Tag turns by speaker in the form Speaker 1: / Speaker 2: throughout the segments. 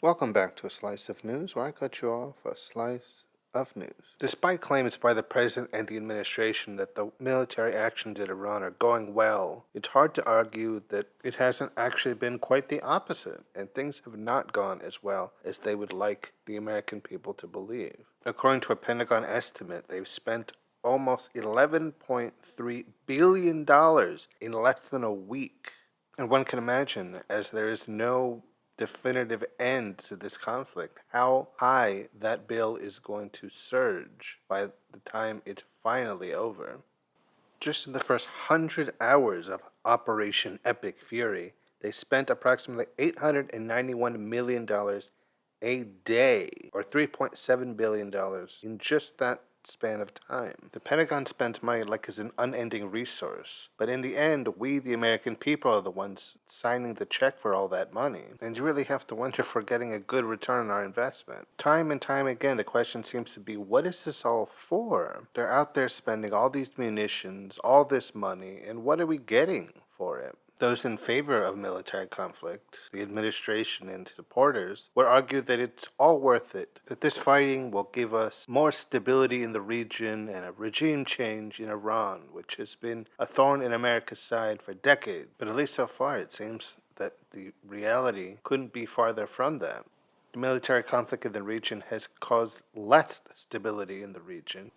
Speaker 1: Welcome back to A Slice of News, where I cut you off a slice of news. Despite claims by the president and the administration that the military actions in Iran are going well, it's hard to argue that it hasn't actually been quite the opposite, and things have not gone as well as they would like the American people to believe. According to a Pentagon estimate, they've spent almost $11.3 billion in less than a week. And one can imagine, as there is no definitive end to this conflict, how high that bill is going to surge by the time it's finally over. Just in the first 100 hours of Operation Epic Fury, they spent approximately $891 million a day, or $3.7 billion, in just that span of time. The Pentagon spends money like it's an unending resource, but in the end, we, the American people, are the ones signing the check for all that money, and you really have to wonder if we're getting a good return on our investment. Time and time again, the question seems to be, what is this all for? They're out there spending all these munitions, all this money, and what are we getting for it? Those in favor of military conflict, the administration and supporters, would argue that it's all worth it, that this fighting will give us more stability in the region and a regime change in Iran, which has been a thorn in America's side for decades. But at least so far, it seems that the reality couldn't be farther from that. The military conflict in the region has caused less stability in the region,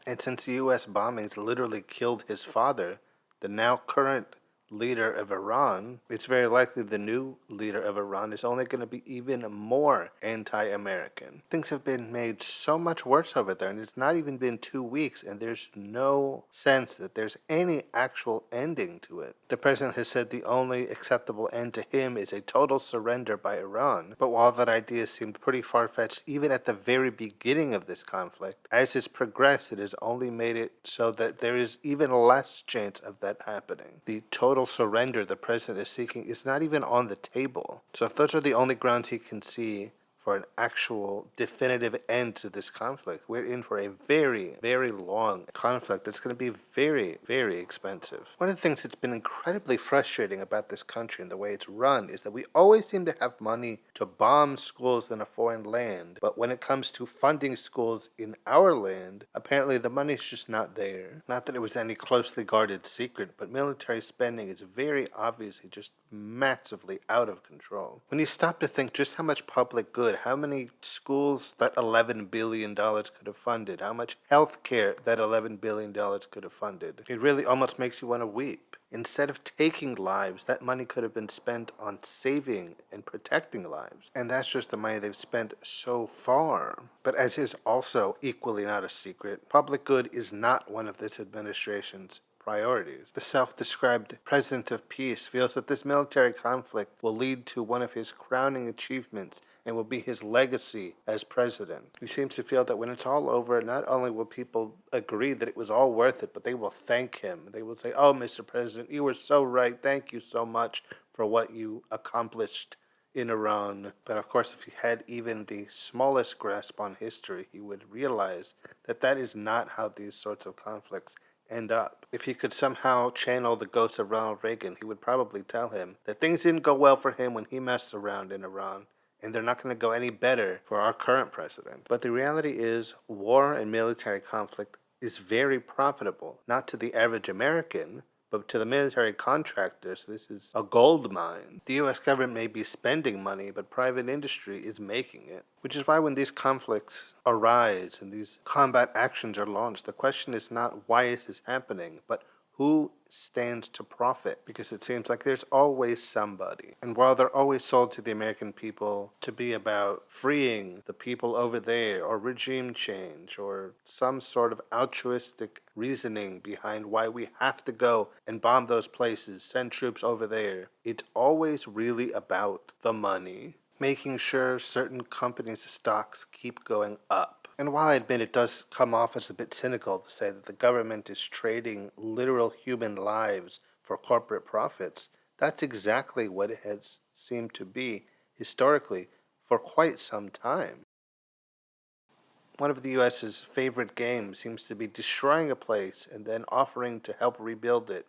Speaker 1: and since U.S. bombings literally killed his father, the now current leader of Iran, it's very likely the new leader of Iran is only going to be even more anti-American. Things have been made so much worse over there, and it's not even been 2 weeks, and there's no sense that there's any actual ending to it. The president has said the only acceptable end to him is a total surrender by Iran, but while that idea seemed pretty far-fetched even at the very beginning of this conflict, as it's progressed, it has only made it so that there is even less chance of that happening. The total surrender the president is seeking is not even on the table. So if those are the only grounds he can see for an actual definitive end to this conflict, we're in for a very, very long conflict that's going to be very, very expensive. One of the things that's been incredibly frustrating about this country and the way it's run is that we always seem to have money to bomb schools in a foreign land, but when it comes to funding schools in our land, apparently the money's just not there. Not that it was any closely guarded secret, but military spending is very obviously just massively out of control. When you stop to think just how much public good, how many schools that $11 billion could have funded, how much health care that $11 billion could have funded, it really almost makes you want to weep. Instead of taking lives, that money could have been spent on saving and protecting lives. And that's just the money they've spent so far. But as is also equally not a secret, public good is not one of this administration's priorities. The self-described president of peace feels that this military conflict will lead to one of his crowning achievements and will be his legacy as president. He seems to feel that when it's all over, not only will people agree that it was all worth it, but they will thank him. They will say, "Oh, Mr. President, you were so right. Thank you so much for what you accomplished in Iran." But of course, if he had even the smallest grasp on history, he would realize that that is not how these sorts of conflicts end up. If he could somehow channel the ghost of Ronald Reagan, he would probably tell him that things didn't go well for him when he messed around in Iran, and they're not going to go any better for our current president. But the reality is, war and military conflict is very profitable, not to the average American, but to the military contractors, this is a gold mine. The U.S. government may be spending money, but private industry is making it. Which is why when these conflicts arise and these combat actions are launched, the question is not why is this happening, but who stands to profit? Because it seems like there's always somebody. And while they're always sold to the American people to be about freeing the people over there, or regime change, or some sort of altruistic reasoning behind why we have to go and bomb those places, send troops over there, it's always really about the money, making sure certain companies' stocks keep going up. And while I admit it does come off as a bit cynical to say that the government is trading literal human lives for corporate profits, that's exactly what it has seemed to be historically for quite some time. One of the U.S.'s favorite games seems to be destroying a place and then offering to help rebuild it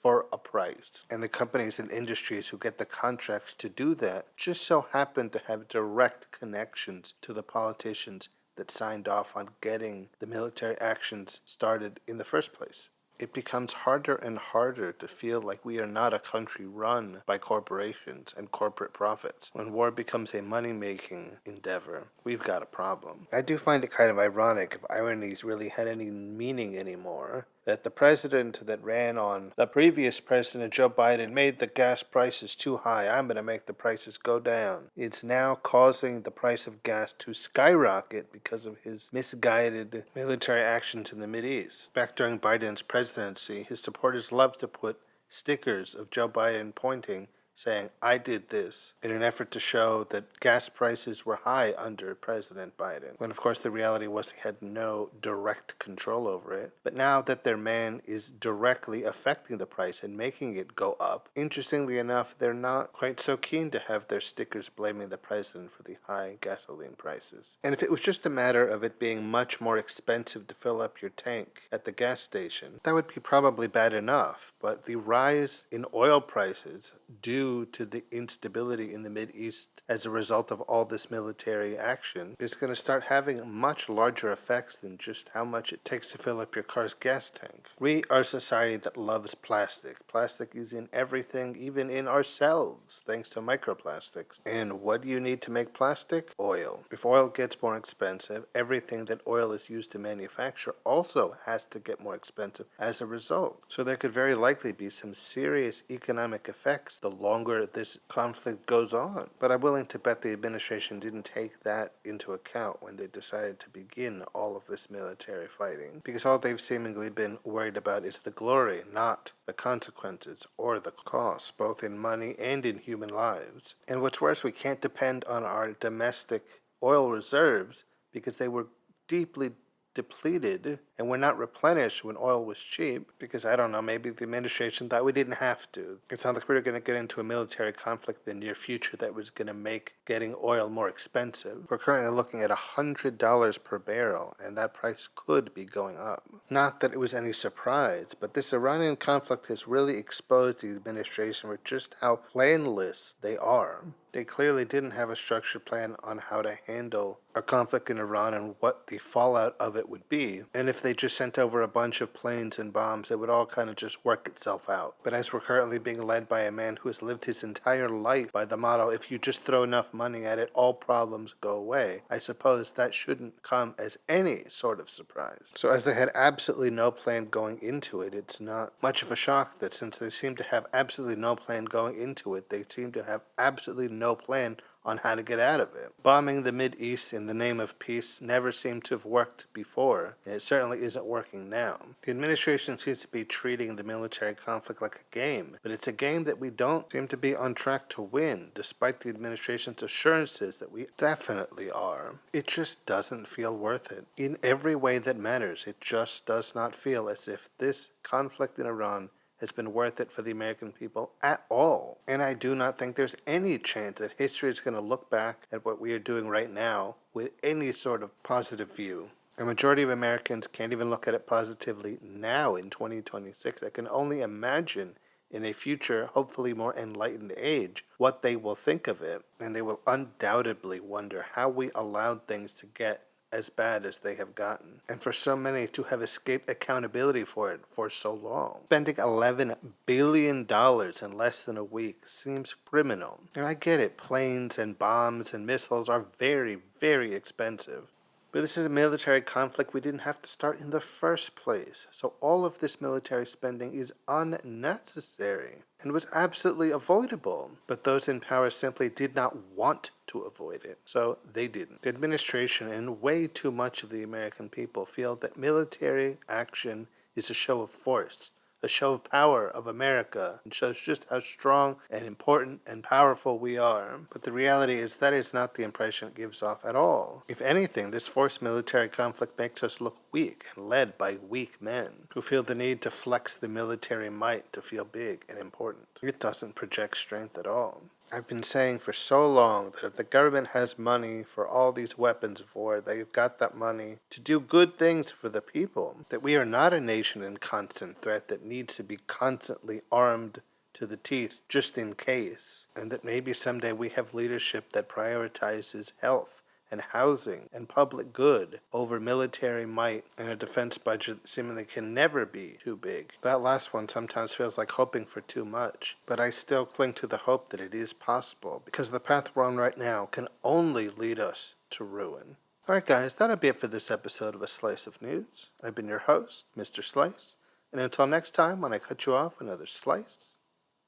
Speaker 1: for a price. And the companies and industries who get the contracts to do that just so happen to have direct connections to the politicians that signed off on getting the military actions started in the first place. It becomes harder and harder to feel like we are not a country run by corporations and corporate profits. When war becomes a money-making endeavor, we've got a problem. I do find it kind of ironic, if ironies really had any meaning anymore, that the president that ran on the previous president, Joe Biden, made the gas prices too high. I'm going to make the prices go down. It's now causing the price of gas to skyrocket because of his misguided military actions in the Mideast. Back during Biden's presidency, his supporters loved to put stickers of Joe Biden pointing, saying, "I did this," in an effort to show that gas prices were high under President Biden, when of course the reality was he had no direct control over it. But now that their man is directly affecting the price and making it go up, interestingly enough, they're not quite so keen to have their stickers blaming the president for the high gasoline prices. And if it was just a matter of it being much more expensive to fill up your tank at the gas station, that would be probably bad enough. But the rise in oil prices due to the instability in the Mideast as a result of all this military action is going to start having much larger effects than just how much it takes to fill up your car's gas tank. We are a society that loves plastic. Plastic is in everything, even in ourselves, thanks to microplastics. And what do you need to make plastic? Oil. If oil gets more expensive, everything that oil is used to manufacture also has to get more expensive as a result. So there could very likely be some serious economic effects the longer this conflict goes on. But I'm willing to bet the administration didn't take that into account when they decided to begin all of this military fighting, because all they've seemingly been worried about is the glory, not the consequences or the costs, both in money and in human lives. And what's worse, we can't depend on our domestic oil reserves because they were deeply depleted and were not replenished when oil was cheap, because I don't know, maybe the administration thought we didn't have to. It sounds like we were going to get into a military conflict in the near future that was going to make getting oil more expensive. We're currently looking at $100 per barrel, and that price could be going up. Not that it was any surprise, but this Iranian conflict has really exposed the administration for just how planless they are. They clearly didn't have a structured plan on how to handle a conflict in Iran and what the fallout of it would be. And if they just sent over a bunch of planes and bombs, it would all kind of just work itself out. But as we're currently being led by a man who has lived his entire life by the motto, if you just throw enough money at it, all problems go away, I suppose that shouldn't come as any sort of surprise. So as they had absolutely no plan going into it, it's not much of a shock that since they seem to have absolutely no plan going into it, they seem to have absolutely no plan on how to get out of it. Bombing the Mideast in the name of peace never seemed to have worked before, and it certainly isn't working now. The administration seems to be treating the military conflict like a game, but it's a game that we don't seem to be on track to win, despite the administration's assurances that we definitely are. It just doesn't feel worth it. In every way that matters, it just does not feel as if this conflict in Iran has been worth it for the American people at all. And I do not think there's any chance that history is going to look back at what we are doing right now with any sort of positive view. A majority of Americans can't even look at it positively now in 2026. I can only imagine in a future, hopefully more enlightened age, what they will think of it. And they will undoubtedly wonder how we allowed things to get as bad as they have gotten, and for so many to have escaped accountability for it for so long. Spending $11 billion in less than a week seems criminal. And I get it, planes and bombs and missiles are very, very expensive. But this is a military conflict we didn't have to start in the first place. So all of this military spending is unnecessary and was absolutely avoidable. But those in power simply did not want to avoid it, so they didn't. The administration and way too much of the American people feel that military action is a show of force, a show of power of America, and shows just how strong and important and powerful we are. But the reality is that is not the impression it gives off at all. If anything, this forced military conflict makes us look weak and led by weak men who feel the need to flex the military might to feel big and important. It doesn't project strength at all. I've been saying for so long that if the government has money for all these weapons of war, they've got that money to do good things for the people. That we are not a nation in constant threat that needs to be constantly armed to the teeth just in case. And that maybe someday we have leadership that prioritizes health and housing and public good over military might and a defense budget that seemingly can never be too big. That last one sometimes feels like hoping for too much, but I still cling to the hope that it is possible, because the path we're on right now can only lead us to ruin. Alright guys, that'll be it for this episode of A Slice of News. I've been your host, Mr. Slice, and until next time when I cut you off another slice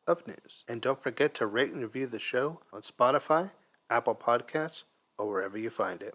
Speaker 1: of news. And don't forget to rate and review the show on Spotify, Apple Podcasts, or wherever you find it.